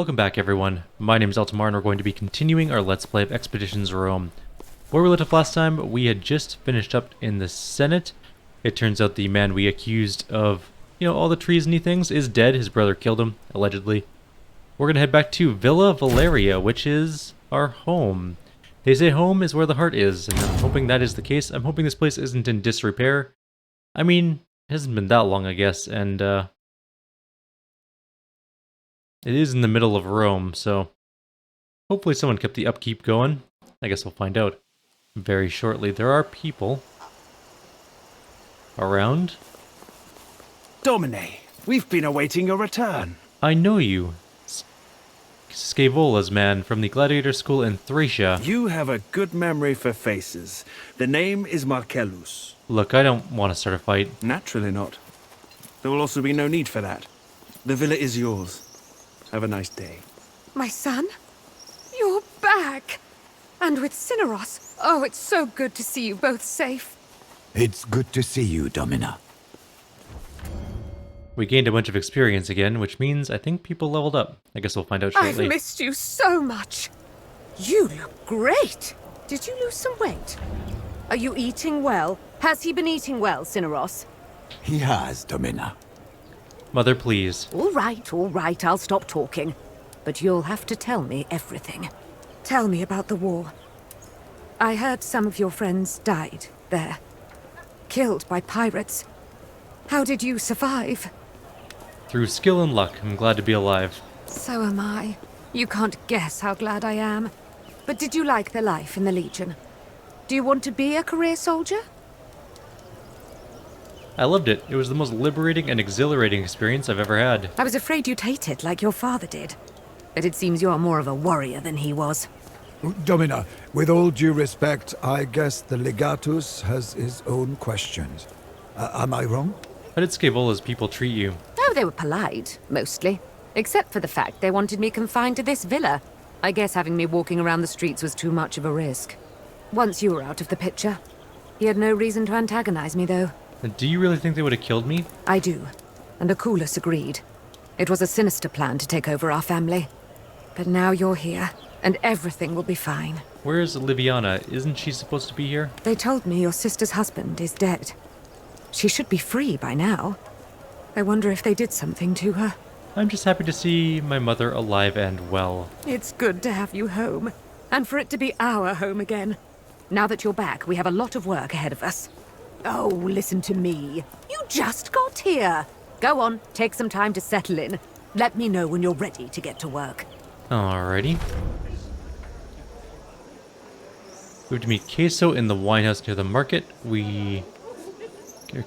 Welcome back everyone, my name is Eltimar and we're going to be continuing our Let's Play of Expeditions Rome. Where we left off last time, we had just finished up in the Senate. It turns out the man we accused of, all the treasony things is dead. His brother killed him, allegedly. We're going to head back to Villa Valeria, which is our home. They say home is where the heart is, and I'm hoping that is the case. I'm hoping this place isn't in disrepair. I mean, it hasn't been that long, I guess, and it is in the middle of Rome, so hopefully someone kept the upkeep going. I guess we'll find out very shortly. There are people around. Domine, we've been awaiting your return. I know you. Scavola's man from the gladiator school in Thracia. You have a good memory for faces. The name is Marcellus. Look, I don't want to start a fight. Naturally not. There will also be no need for that. The villa is yours. Have a nice day. My son? You're back! And with Cineros. Oh, it's so good to see you both safe. It's good to see you, Domina. We gained a bunch of experience again, which means I think people leveled up. I guess we'll find out shortly. I've missed you so much. You look great. Did you lose some weight? Are you eating well? Has he been eating well, Cineros? He has, Domina. Mother, please. All right, I'll stop talking. But you'll have to tell me everything. Tell me about the war. I heard some of your friends died there. Killed by pirates. How did you survive? Through skill and luck, I'm glad to be alive. So am I. You can't guess how glad I am. But did you like the life in the Legion? Do you want to be a career soldier? I loved it. It was the most liberating and exhilarating experience I've ever had. I was afraid you'd hate it like your father did. But it seems you're more of a warrior than he was. Domina, with all due respect, I guess the Legatus has his own questions. Am I wrong? How did Scavola's people treat you? Oh, they were polite, mostly. Except for the fact they wanted me confined to this villa. I guess having me walking around the streets was too much of a risk. Once you were out of the picture. He had no reason to antagonize me, though. Do you really think they would have killed me? I do. And Aculus agreed. It was a sinister plan to take over our family. But now you're here, and everything will be fine. Where's Liviana? Isn't she supposed to be here? They told me your sister's husband is dead. She should be free by now. I wonder if they did something to her. I'm just happy to see my mother alive and well. It's good to have you home, and for it to be our home again. Now that you're back, we have a lot of work ahead of us. Oh, listen to me. You just got here. Go on, take some time to settle in. Let me know when you're ready to get to work. Alrighty. We have to meet Queso in the winehouse near the market.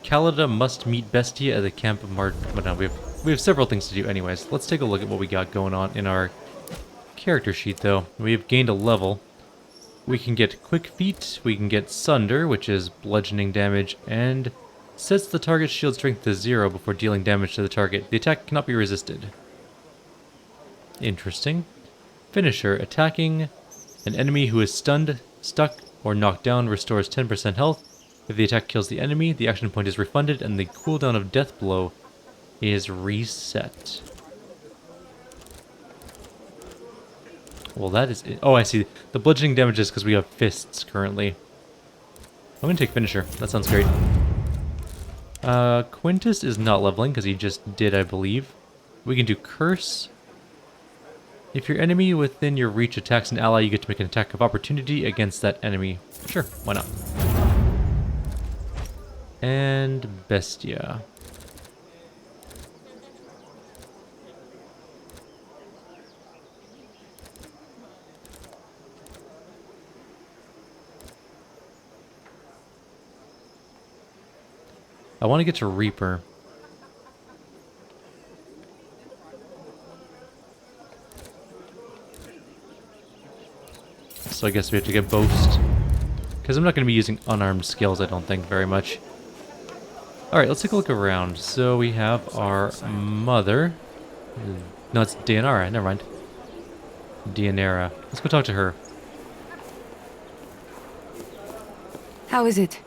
Calida must meet Bestia at the camp of But no, we have several things to do anyways. Let's take a look at what we got going on in our character sheet though. We have gained a level. We can get Quick Feet, we can get Sunder, which is bludgeoning damage, and sets the target's shield strength to 0 before dealing damage to the target. The attack cannot be resisted. Interesting. Finisher, attacking an enemy who is stunned, stuck, or knocked down restores 10% health. If the attack kills the enemy, the action point is refunded and the cooldown of Death Blow is reset. Well, that is it. Oh, I see. The bludgeoning damage is because we have fists currently. I'm going to take Finisher. That sounds great. Quintus is not leveling because he just did, I believe. We can do Curse. If your enemy within your reach attacks an ally, you get to make an attack of opportunity against that enemy. Sure, why not? And Bestia. I want to get to Reaper. So I guess we have to get Boast. Because I'm not going to be using unarmed skills, I don't think, very much. Alright, let's take a look around. So we have our mother. No, it's Dianara, never mind. Dianara. Let's go talk to her. How is it?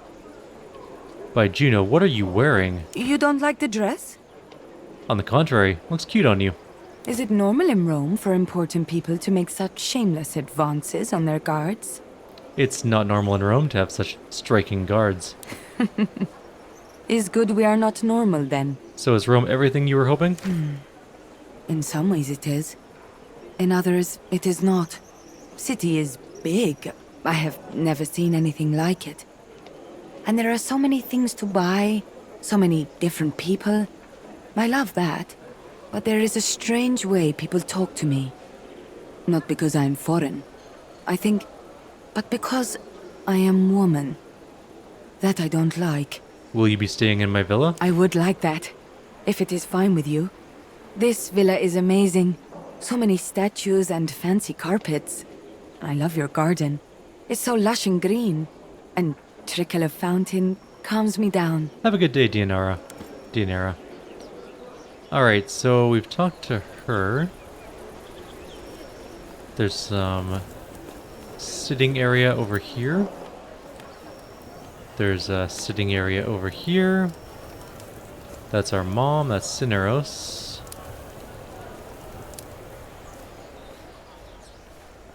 By Juno, what are you wearing? You don't like the dress? On the contrary, looks cute on you. Is it normal in Rome for important people to make such shameless advances on their guards? It's not normal in Rome to have such striking guards. Is good we are not normal then? So is Rome everything you were hoping? In some ways it is. In others, it is not. City is big. I have never seen anything like it. And there are so many things to buy, so many different people. I love that. But there is a strange way people talk to me. Not because I am foreign, I think, but because I am woman. That I don't like. Will you be staying in my villa? I would like that, if it is fine with you. This villa is amazing. So many statues and fancy carpets. I love your garden. It's so lush and green. And trickle of fountain calms me down. Have a good day, Dianara. Alright, so we've talked to her. There's some sitting area over here. There's a sitting area over here. That's our mom, that's Cineros.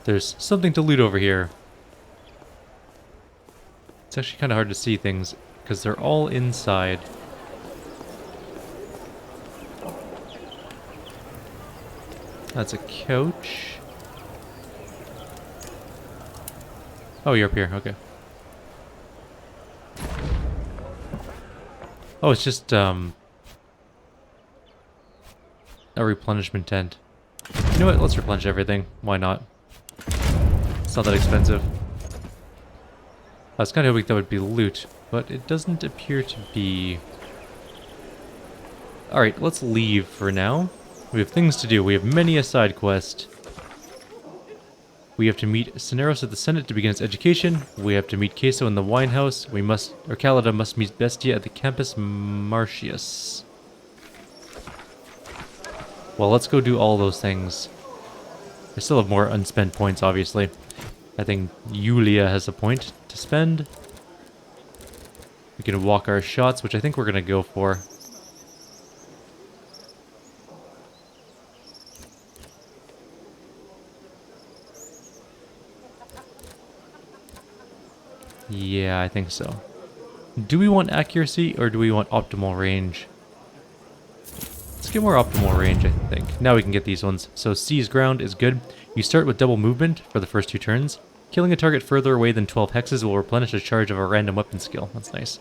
There's something to loot over here. It's actually kind of hard to see things because they're all inside. That's a couch. Oh, you're up here, okay. Oh, it's just, a replenishment tent. You know what, let's replenish everything. Why not? It's not that expensive. I was kind of hoping that would be loot, but it doesn't appear to be. Alright, let's leave for now. We have things to do. We have many a side quest. We have to meet Cineros at the Senate to begin its education. We have to meet Queso in the wine house. Calida must meet Bestia at the campus Martius. Well, let's go do all those things. I still have more unspent points, obviously. I think Yulia has a point to spend. We can walk our shots, which I think we're going to go for. Yeah, I think so. Do we want accuracy or do we want optimal range? Let's get more optimal range, I think. Now we can get these ones. So seize ground is good. You start with double movement for the first 2 turns. Killing a target further away than 12 hexes will replenish a charge of a random weapon skill. That's nice.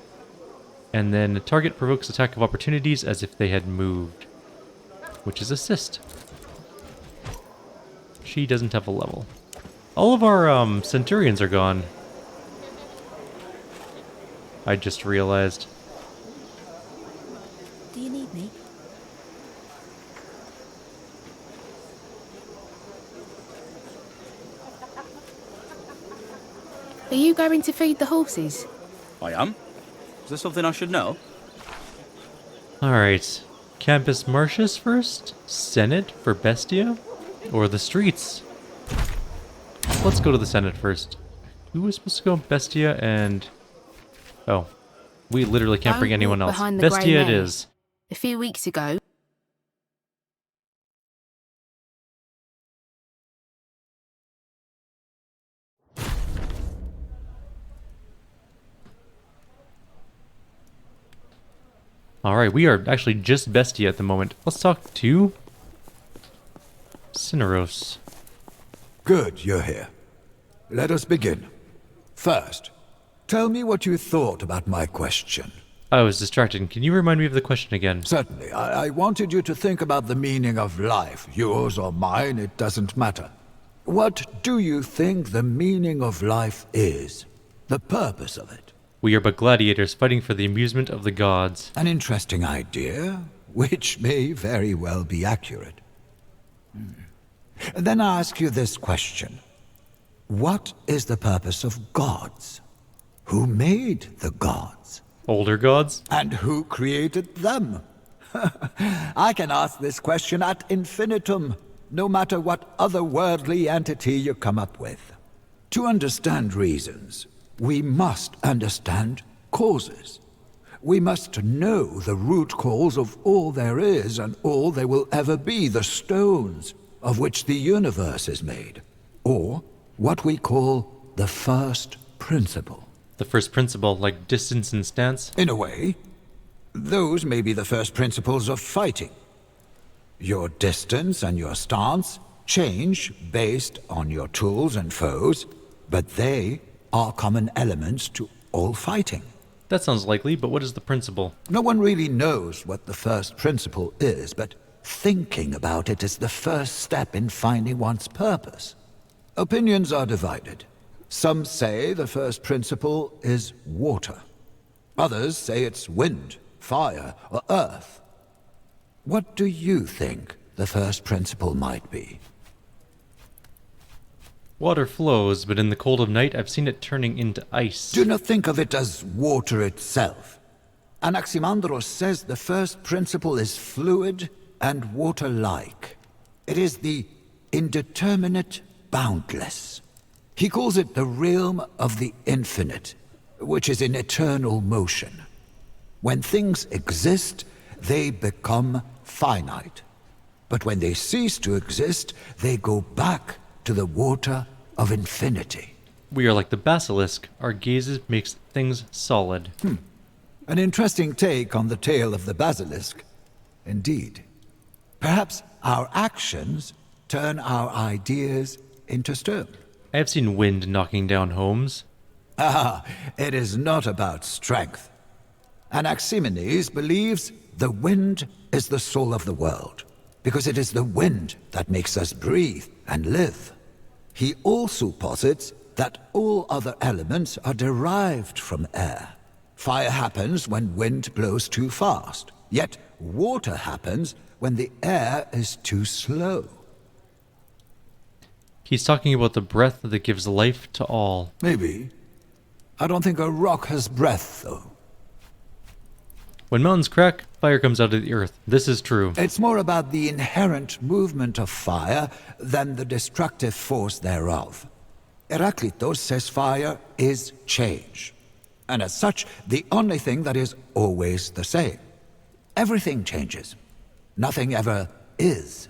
And then the target provokes attack of opportunities as if they had moved, which is assist. She doesn't have a level. All of our centurions are gone. I just realized. Do you need me? Are you going to feed the horses? I am. Is there something I should know? Alright. Campus Martius first? Senate for Bestia? Or the streets? Let's go to the Senate first. Who was supposed to go? Bestia and... Oh. We literally can't bring anyone else. Bestia it is. A few weeks ago... Alright, we are actually just Bestia at the moment. Let's talk to... Cineros. Good, you're here. Let us begin. First, tell me what you thought about my question. I was distracted. Can you remind me of the question again? Certainly. I wanted you to think about the meaning of life. Yours or mine, it doesn't matter. What do you think the meaning of life is? The purpose of it? We are but gladiators fighting for the amusement of the gods. An interesting idea, which may very well be accurate. Then I ask you this question. What is the purpose of gods? Who made the gods? Older gods? And who created them? I can ask this question ad infinitum, no matter what otherworldly entity you come up with. To understand reasons, we must understand causes. We must know the root cause of all there is and all there will ever be, the stones of which the universe is made, or what we call the first principle. The first principle, like distance and stance? In a way, those may be the first principles of fighting. Your distance and your stance change based on your tools and foes, but they are common elements to all fighting. That sounds likely, but what is the principle? No one really knows what the first principle is, but thinking about it is the first step in finding one's purpose. Opinions are divided. Some say the first principle is water. Others say it's wind, fire, or earth. What do you think the first principle might be? Water flows, but in the cold of night I've seen it turning into ice. Do not think of it as water itself. Anaximandros says the first principle is fluid and water-like. It is the indeterminate boundless. He calls it the realm of the infinite, which is in eternal motion. When things exist, they become finite. But when they cease to exist, they go back to the water of infinity. We are like the basilisk. Our gaze makes things solid. An interesting take on the tale of the basilisk. Indeed. Perhaps our actions turn our ideas into stone. I have seen wind knocking down homes. It is not about strength. Anaximenes believes the wind is the soul of the world, because it is the wind that makes us breathe and live. He also posits that all other elements are derived from air. Fire happens when wind blows too fast, yet water happens when the air is too slow. He's talking about the breath that gives life to all. Maybe. I don't think a rock has breath, though. When mountains crack, fire comes out of the earth. This is true. It's more about the inherent movement of fire than the destructive force thereof. Heraclitus says fire is change, and as such, the only thing that is always the same. Everything changes. Nothing ever is.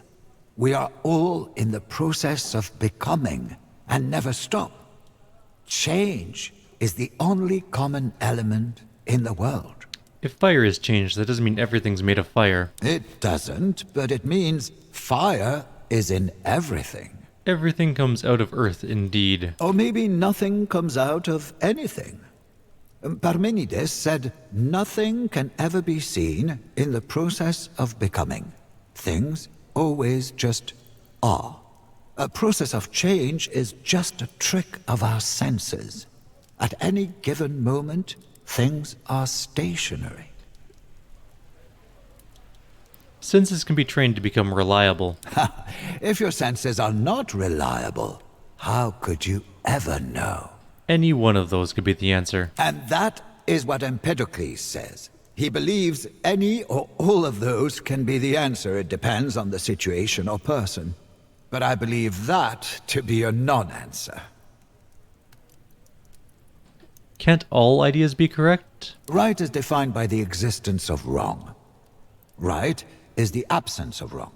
We are all in the process of becoming, and never stop. Change is the only common element in the world. If fire is changed, that doesn't mean everything's made of fire. It doesn't, but it means fire is in everything. Everything comes out of earth, indeed. Or maybe nothing comes out of anything. Parmenides said nothing can ever be seen in the process of becoming. Things always just are. A process of change is just a trick of our senses. At any given moment, things are stationary. Senses can be trained to become reliable. If your senses are not reliable, how could you ever know? Any one of those could be the answer. And that is what Empedocles says. He believes any or all of those can be the answer. It depends on the situation or person. But I believe that to be a non-answer. Can't all ideas be correct? Right is defined by the existence of wrong. Right is the absence of wrong.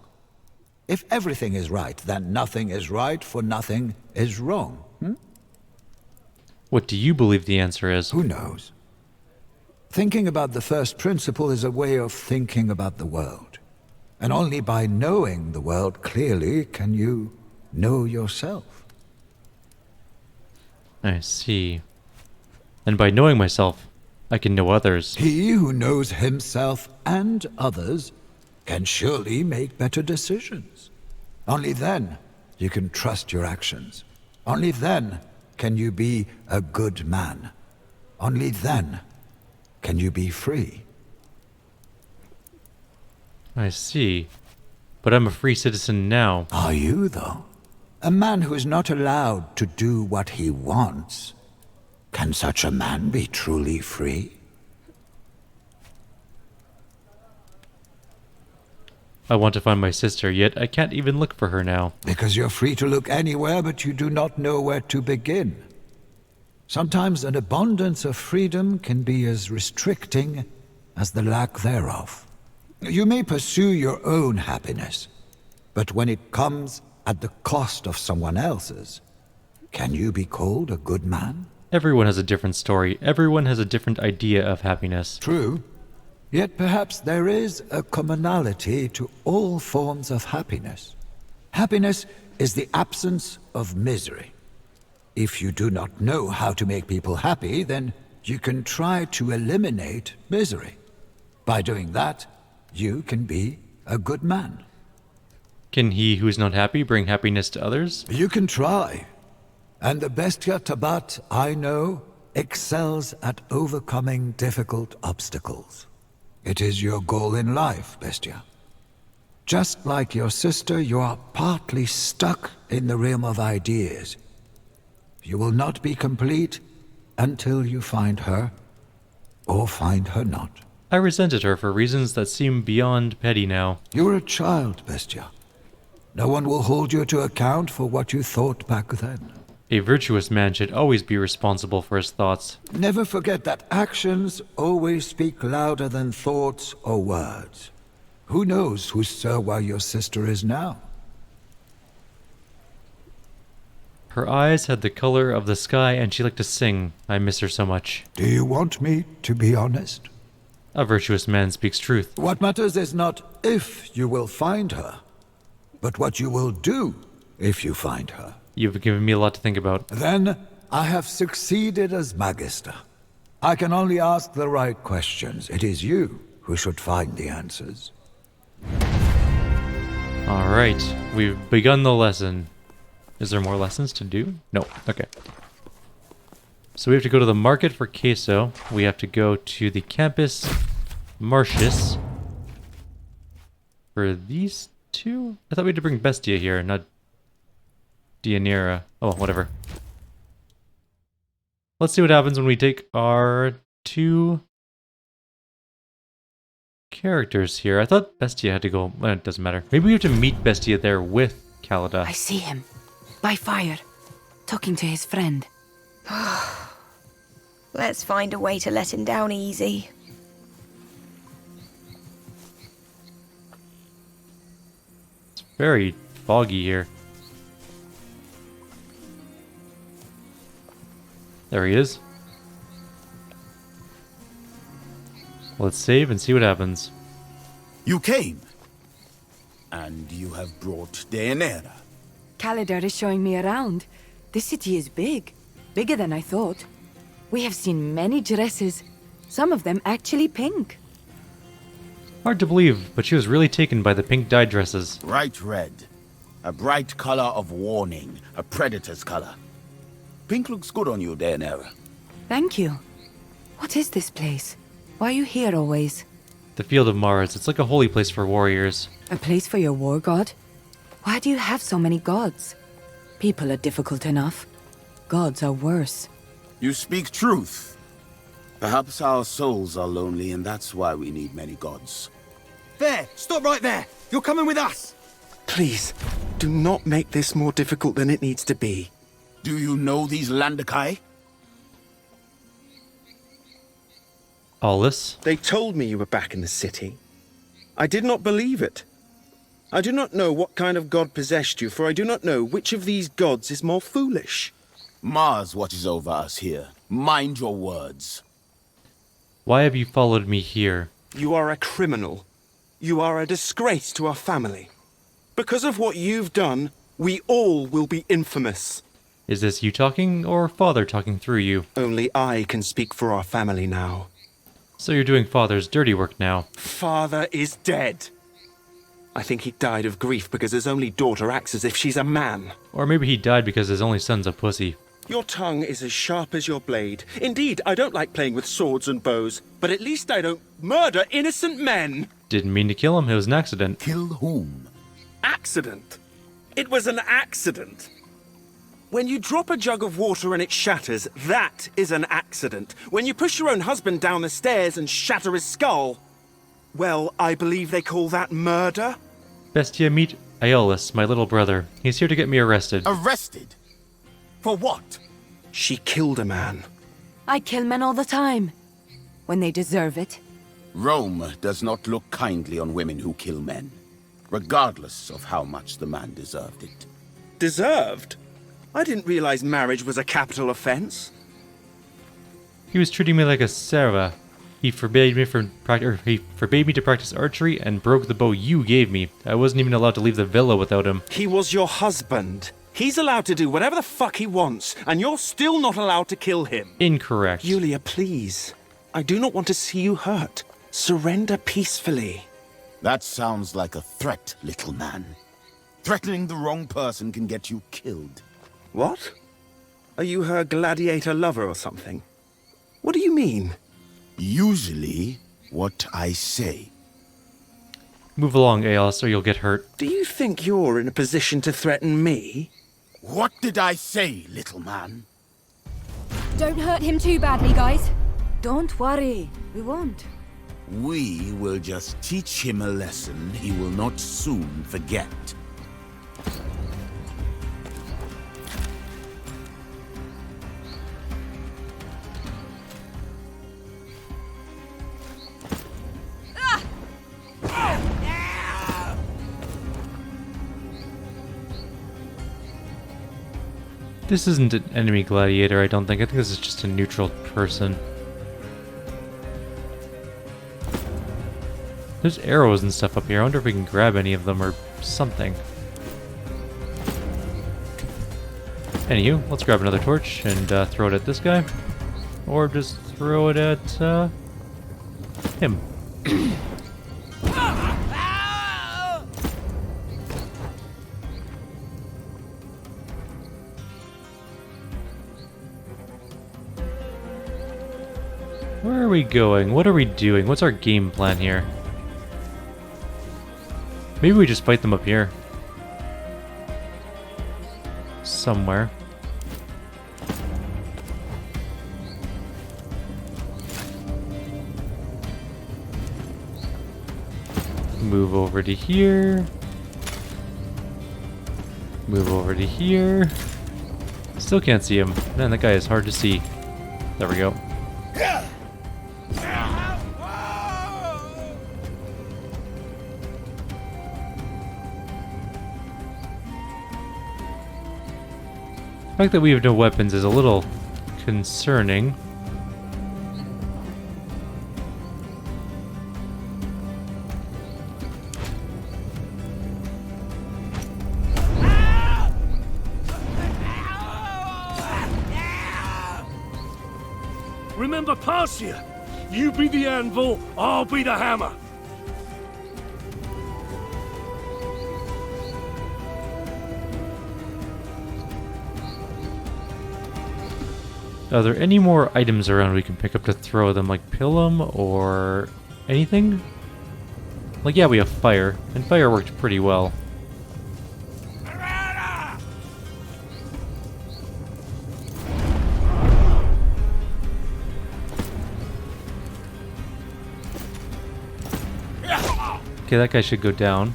If everything is right, then nothing is right, for nothing is wrong. What do you believe the answer is? Who knows? Thinking about the first principle is a way of thinking about the world. And only by knowing the world clearly can you know yourself. I see. And by knowing myself, I can know others. He who knows himself and others can surely make better decisions. Only then you can trust your actions. Only then can you be a good man. Only then can you be free. I see. But I'm a free citizen now. Are you, though? A man who is not allowed to do what he wants. Can such a man be truly free? I want to find my sister, yet I can't even look for her now. Because you're free to look anywhere, but you do not know where to begin. Sometimes an abundance of freedom can be as restricting as the lack thereof. You may pursue your own happiness, but when it comes at the cost of someone else's, can you be called a good man? Everyone has a different story. Everyone has a different idea of happiness. True. Yet perhaps there is a commonality to all forms of happiness. Happiness is the absence of misery. If you do not know how to make people happy, then you can try to eliminate misery. By doing that, you can be a good man. Can he who is not happy bring happiness to others? You can try. And the Bestia Tabat I know excels at overcoming difficult obstacles. It is your goal in life, Bestia. Just like your sister, you are partly stuck in the realm of ideas. You will not be complete until you find her, or find her not. I resented her for reasons that seem beyond petty now. You're a child, Bestia. No one will hold you to account for what you thought back then. A virtuous man should always be responsible for his thoughts. Never forget that actions always speak louder than thoughts or words. Who knows who Serwa your sister is now? Her eyes had the color of the sky and she liked to sing. I miss her so much. Do you want me to be honest? A virtuous man speaks truth. What matters is not if you will find her, but what you will do if you find her. You've given me a lot to think about. Then I have succeeded as Magister. I can only ask the right questions. It is you who should find the answers. Alright, we've begun the lesson. Is there more lessons to do? No. Okay. So we have to go to the market for queso. We have to go to the campus Martius. For these two? I thought we had to bring Bestia here, not Dianira. Oh, whatever. Let's see what happens when we take our two characters here. I thought Bestia had to go. Well, it doesn't matter. Maybe we have to meet Bestia there with Kalida. I see him. By fire. Talking to his friend. Let's find a way to let him down easy. It's very foggy here. There he is. Let's save and see what happens. You came. And you have brought Dianira. Kalidar is showing me around. This city is big. Bigger than I thought. We have seen many dresses. Some of them actually pink. Hard to believe, but she was really taken by the pink dyed dresses. Bright red. A bright color of warning. A predator's color. Pink looks good on you, Dianira. Thank you. What is this place? Why are you here always? The Field of Mars. It's like a holy place for warriors. A place for your war god? Why do you have so many gods? People are difficult enough. Gods are worse. You speak truth. Perhaps our souls are lonely and that's why we need many gods. There! Stop right there! You're coming with us! Please, do not make this more difficult than it needs to be. Do you know these Landakai? Aulus? They told me you were back in the city. I did not believe it. I do not know what kind of god possessed you, for I do not know which of these gods is more foolish. Mars watches over us here. Mind your words. Why have you followed me here? You are a criminal. You are a disgrace to our family. Because of what you've done, we all will be infamous. Is this you talking, or Father talking through you? Only I can speak for our family now. So you're doing Father's dirty work now. Father is dead. I think he died of grief because his only daughter acts as if she's a man. Or maybe he died because his only son's a pussy. Your tongue is as sharp as your blade. Indeed, I don't like playing with swords and bows, but at least I don't murder innocent men. Didn't mean to kill him, it was an accident. Kill whom? Accident. It was an accident. When you drop a jug of water and it shatters, that is an accident. When you push your own husband down the stairs and shatter his skull, well, I believe they call that murder. Bestia, meet Aeolus, my little brother. He's here to get me arrested. Arrested? For what? She killed a man. I kill men all the time. When they deserve it. Rome does not look kindly on women who kill men, regardless of how much the man deserved it. Deserved? I didn't realize marriage was a capital offense. He was treating me like a serva. He forbade me to practice archery and broke the bow you gave me. I wasn't even allowed to leave the villa without him. He was your husband. He's allowed to do whatever the fuck he wants, and you're still not allowed to kill him. Incorrect. Yulia, please. I do not want to see you hurt. Surrender peacefully. That sounds like a threat, little man. Threatening the wrong person can get you killed. What? Are you her gladiator lover or something? What do you mean? Usually, what I say. Move along, Aeolus, or you'll get hurt. Do you think you're in a position to threaten me? What did I say, little man? Don't hurt him too badly, guys. Don't worry, we won't. We will just teach him a lesson he will not soon forget. This isn't an enemy gladiator, I don't think. I think this is just a neutral person. There's arrows and stuff up here. I wonder if we can grab any of them or something. Anywho, let's grab another torch and throw it at this guy. Or just throw it at him. Where are we going? What are we doing? What's our game plan here? Maybe we just fight them up here. Somewhere. Move over to here. Move over to here. Still can't see him. Man, that guy is hard to see. There we go. The fact that we have no weapons is a little concerning. Remember Parsia? You be the anvil, I'll be the hammer. Are there any more items around we can pick up to throw them, like Pilum or anything? Like, yeah, we have fire, and fire worked pretty well. Okay, that guy should go down.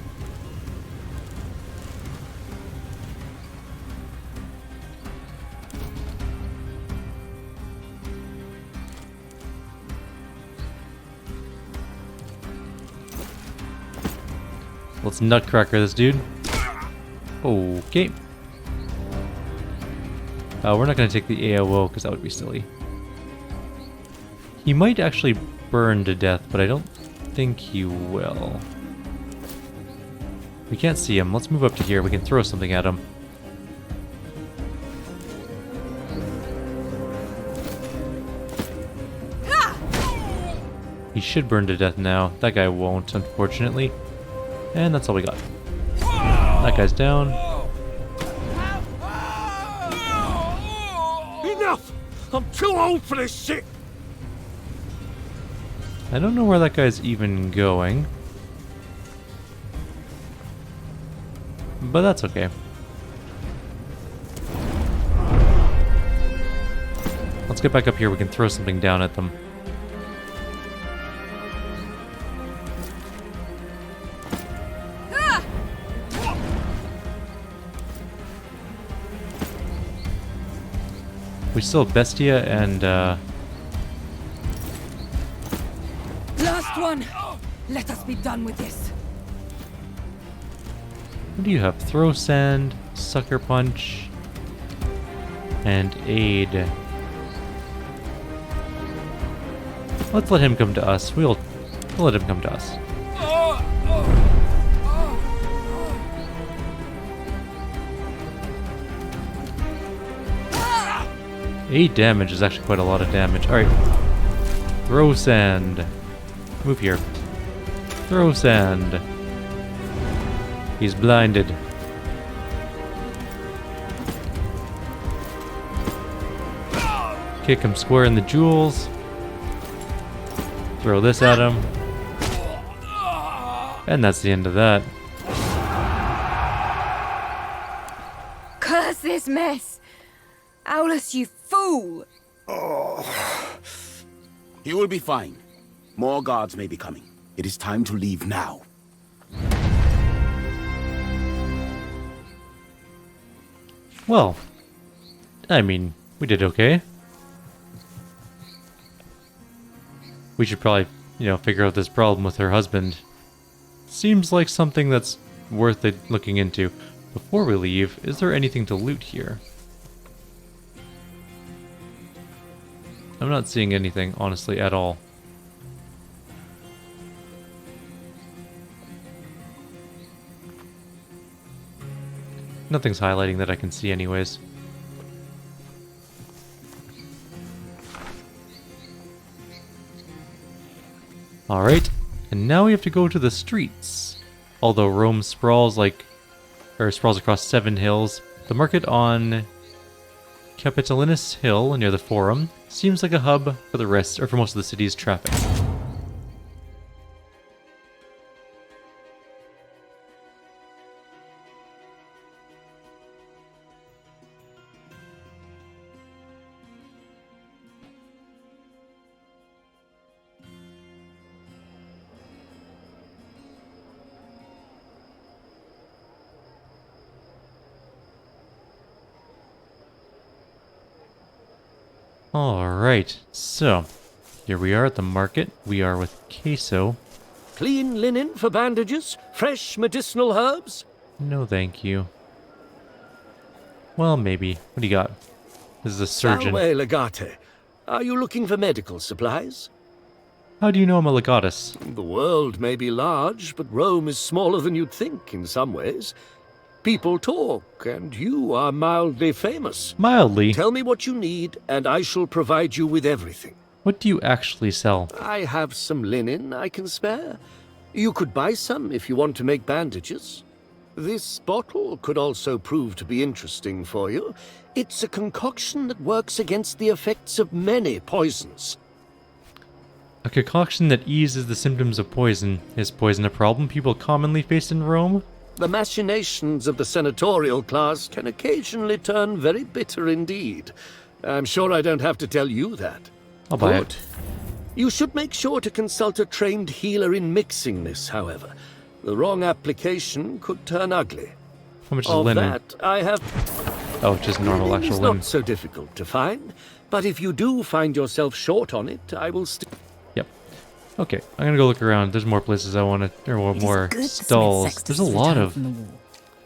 Let's nutcracker this dude. Okay. We're not going to take the AOO because that would be silly. He might actually burn to death, but I don't think he will. We can't see him. Let's move up to here. We can throw something at him. He should burn to death now. That guy won't, unfortunately. And that's all we got. That guy's down. Enough! I'm too old for this shit! I don't know where that guy's even going. But that's okay. Let's get back up here. We can throw something down at them. We still have Bestia and Last one! Let us be done with this. What do you have? Throw sand, sucker punch, and aid. Let's let him come to us. We'll let him come to us. 8 damage is actually quite a lot of damage. Alright. Throw sand. Move here. Throw sand. He's blinded. Kick him square in the jewels. Throw this at him. And that's the end of that. Curse this mess! Aulus, you fool! Oh. He will be fine. More guards may be coming. It is time to leave now. Well, I mean, we did okay. We should probably, figure out this problem with her husband. Seems like something that's worth looking into. Before we leave, is there anything to loot here? I'm not seeing anything, honestly, at all. Nothing's highlighting that I can see anyways. Alright, and now we have to go to the streets. Although Rome sprawls across 7 hills, the market on Capitolinus Hill near the Forum seems like a hub for most of the city's traffic. Alright, so here we are at the market. We are with Queso. Clean linen for bandages? Fresh medicinal herbs? No, thank you. Well, maybe. What do you got? This is a surgeon. Salve legate. Are you looking for medical supplies? How do you know I'm a legatus? The world may be large, but Rome is smaller than you'd think in some ways. People talk, and you are mildly famous. Mildly? Tell me what you need, and I shall provide you with everything. What do you actually sell? I have some linen I can spare. You could buy some if you want to make bandages. This bottle could also prove to be interesting for you. It's a concoction that works against the effects of many poisons. A concoction that eases the symptoms of poison. Is poison a problem people commonly face in Rome? The machinations of the senatorial class can occasionally turn very bitter indeed. I'm sure I don't have to tell you that. I'll buy it. You should make sure to consult a trained healer in mixing this, however. The wrong application could turn ugly. How much is linen? That, I have... Oh, just normal actual linen. It's not so difficult to find, but if you do find yourself short on it, I will still... Yep. Okay, I'm gonna go look around. There's more places I want to, or more stalls. There's a lot of...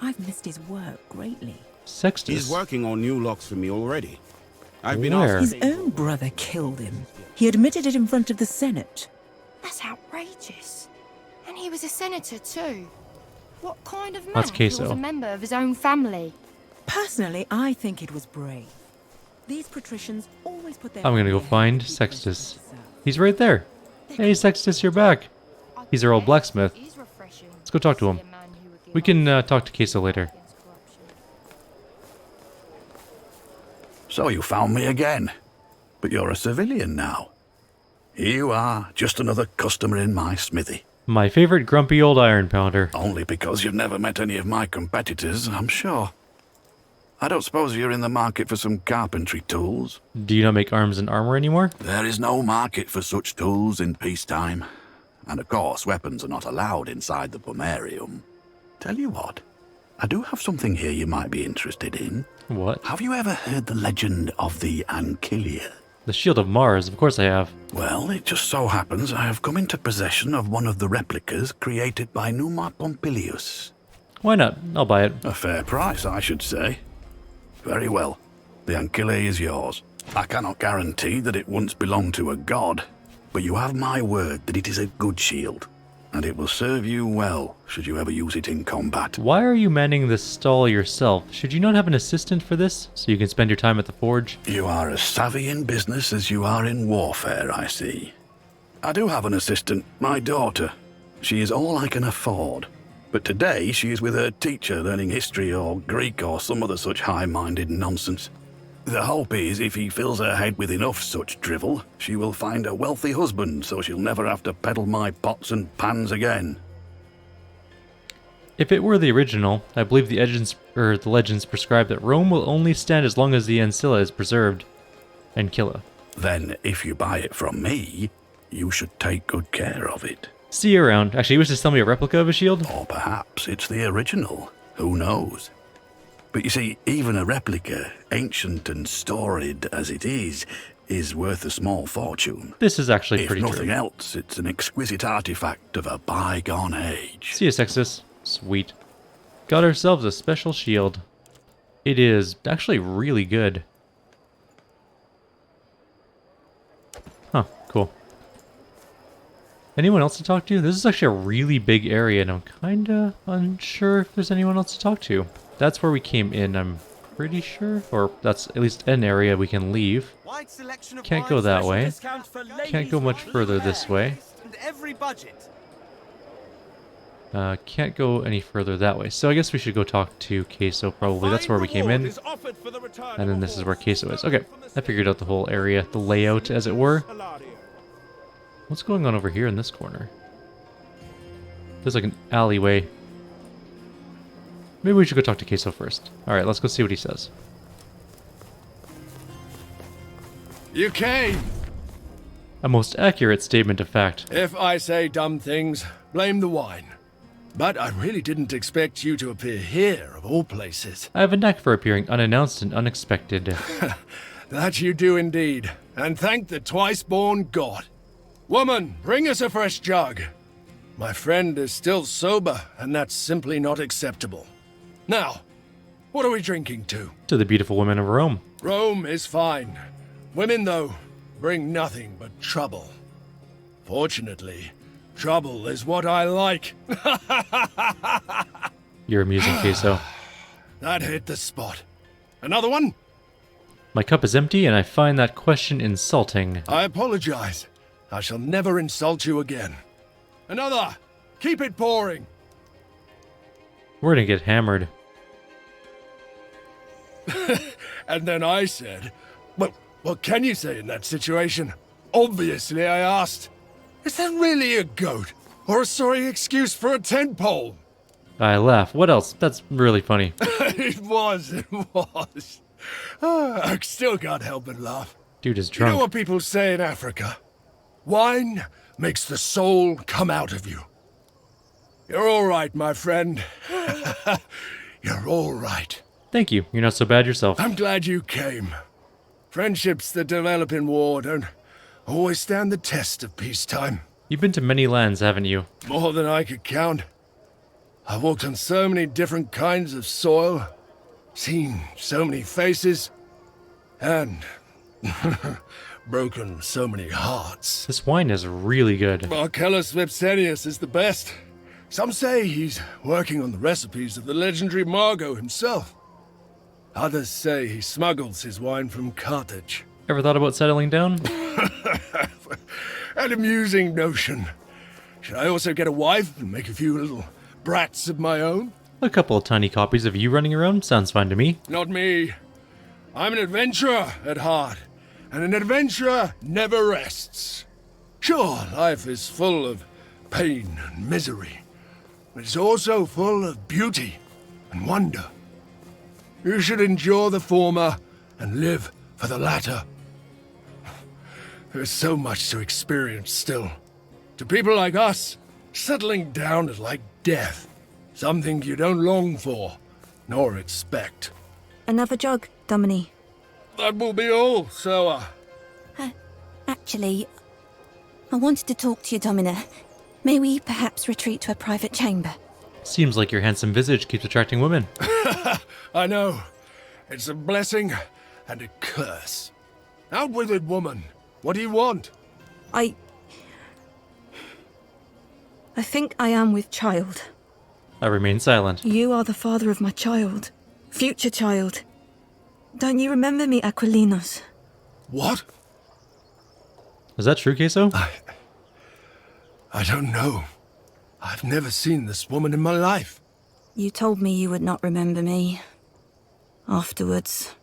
I've missed his work greatly. Sextus? He's working on new locks for me already. I've been Where? His own brother killed him. He admitted it in front of the Senate. That's outrageous. And he was a senator too. What kind of man That's Queso. was a member of his own family? Personally, I think it was brave. These patricians always put their... I'm gonna go find Sextus. He's right there. Hey, Sextus, you're back. He's our old blacksmith. Let's go talk to him. We can talk to Queso later. So you found me again. But you're a civilian now. Here you are, just another customer in my smithy. My favorite grumpy old iron pounder. Only because you've never met any of my competitors, I'm sure. I don't suppose you're in the market for some carpentry tools? Do you not make arms and armor anymore? There is no market for such tools in peacetime. And of course, weapons are not allowed inside the pomerium. Tell you what, I do have something here you might be interested in. What? Have you ever heard the legend of the Ancilla? The Shield of Mars, of course I have. Well, it just so happens I have come into possession of one of the replicas created by Numa Pompilius. Why not? I'll buy it. A fair price, I should say. Very well. The Ankyle is yours. I cannot guarantee that it once belonged to a god, but you have my word that it is a good shield, and it will serve you well should you ever use it in combat. Why are you manning this stall yourself? Should you not have an assistant for this, so you can spend your time at the forge? You are as savvy in business as you are in warfare, I see. I do have an assistant, my daughter. She is all I can afford. But today she is with her teacher learning history or Greek or some other such high-minded nonsense. The hope is if he fills her head with enough such drivel, she will find a wealthy husband so she'll never have to peddle my pots and pans again. If it were the original, I believe the legends prescribe that Rome will only stand as long as the Ancilla is preserved. Ancilla. Then, if you buy it from me, you should take good care of it. See you around. Actually, you wish to sell me a replica of a shield? Or perhaps it's the original. Who knows? But you see, even a replica, ancient and storied as it is worth a small fortune. This is actually pretty true. true. If nothing else, it's an exquisite artifact of a bygone age. See you, Sextus. Sweet. Got ourselves a special shield. It is actually really good. Huh, cool. Anyone else to talk to? This is actually a really big area, and I'm kinda unsure if there's anyone else to talk to. That's where we came in, I'm pretty sure. Or that's at least an area we can leave. Can't go that way. Can't go much further this way. Can't go any further that way. So I guess we should go talk to Queso probably. That's where we came in. And then this is where Queso is. Okay, I figured out the whole area, the layout as it were. What's going on over here in this corner? There's like an alleyway. Maybe we should go talk to Queso first. Alright, let's go see what he says. You came! A most accurate statement of fact. If I say dumb things, blame the wine. But I really didn't expect you to appear here, of all places. I have a knack for appearing unannounced and unexpected. That you do indeed. And thank the twice-born god. Woman, bring us a fresh jug. My friend is still sober, and that's simply not acceptable. Now, what are we drinking to? To the beautiful women of Rome. Rome is fine. Women, though, bring nothing but trouble. Fortunately, trouble is what I like. You're amusing, Queso. That hit the spot. Another one? My cup is empty, and I find that question insulting. I apologize. I shall never insult you again. Another! Keep it pouring! We're gonna get hammered. And then I said, well, what can you say in that situation? Obviously, I asked, is that really a goat? Or a sorry excuse for a tent pole? I laugh. What else? That's really funny. It was. I still can't help but laugh. Dude is You drunk. know what people say in Africa? Wine makes the soul come out of you. You're all right, my friend. You're all right. Thank you. You're not so bad yourself. I'm glad you came. Friendships that develop in war don't always stand the test of peacetime. You've been to many lands, haven't you? More than I could count. I've walked on so many different kinds of soil, seen so many faces, and broken so many hearts. This wine is really good. Marcellus Vipsenius is the best. Some say he's working on the recipes of the legendary Margot himself. Others say he smuggles his wine from Carthage. Ever thought about settling down? An amusing notion. Should I also get a wife and make a few little brats of my own? A couple of tiny copies of you running around sounds fine to me. Not me. I'm an adventurer at heart, and an adventurer never rests. Sure, life is full of pain and misery, but it's also full of beauty and wonder. You should endure the former and live for the latter. There's so much to experience still. To people like us, settling down is like death. Something you don't long for, nor expect. Another jug, Domini. That will be all, Soa. Actually, I wanted to talk to you, Domina. May we perhaps retreat to a private chamber? Seems like your handsome visage keeps attracting women. I know. It's a blessing and a curse. Out with it, woman. What do you want? I think I am with child. I remain silent. You are the father of my child. Future child. Don't you remember me, Aquilinos? What? Is that true, Queso? I don't know. I've never seen this woman in my life. You told me you would not remember me. Afterwards.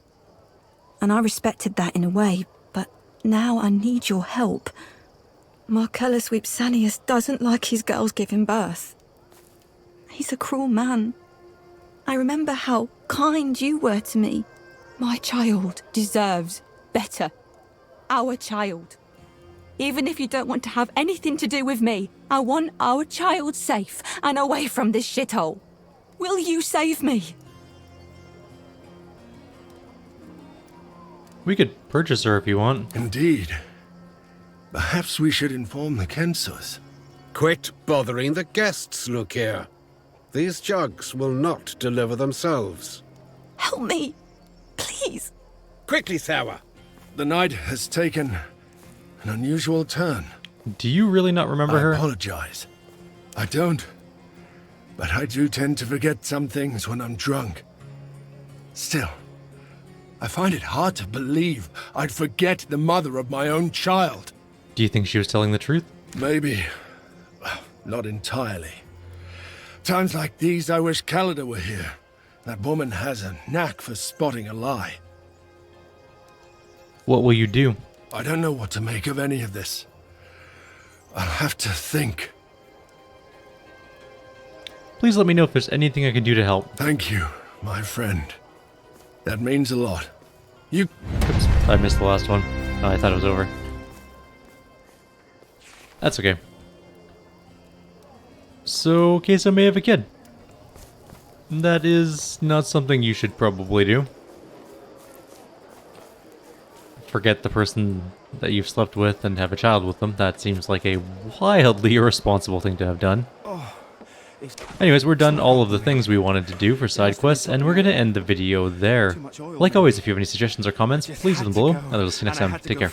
And I respected that in a way, but now I need your help. Marcellus Vipsanius doesn't like his girls giving birth. He's a cruel man. I remember how kind you were to me. My child deserves better. Our child. Even if you don't want to have anything to do with me, I want our child safe and away from this shithole. Will you save me? We could purchase her if you want. Indeed. Perhaps we should inform the Kensos. Quit bothering the guests, look here. These jugs will not deliver themselves. Help me, please. Quickly, Thawa. The night has taken an unusual turn. Do you really not remember her? I apologize. I don't. But I do tend to forget some things when I'm drunk. Still, I find it hard to believe I'd forget the mother of my own child. Do you think she was telling the truth? Maybe. Well, not entirely. Times like these, I wish Calida were here. That woman has a knack for spotting a lie. What will you do? I don't know what to make of any of this. I'll have to think. Please let me know if there's anything I can do to help. Thank you, my friend. That means a lot. You... Oops, I missed the last one. Oh, I thought it was over. That's okay. So, Queso may have a kid. That is not something you should probably do. Forget the person that you've slept with and have a child with them. That seems like a wildly irresponsible thing to have done. Anyways, we're done all of the things we wanted to do for side quests, and we're going to end the video there. Like always, if you have any suggestions or comments, please leave them below, and we'll see you next time. Take care.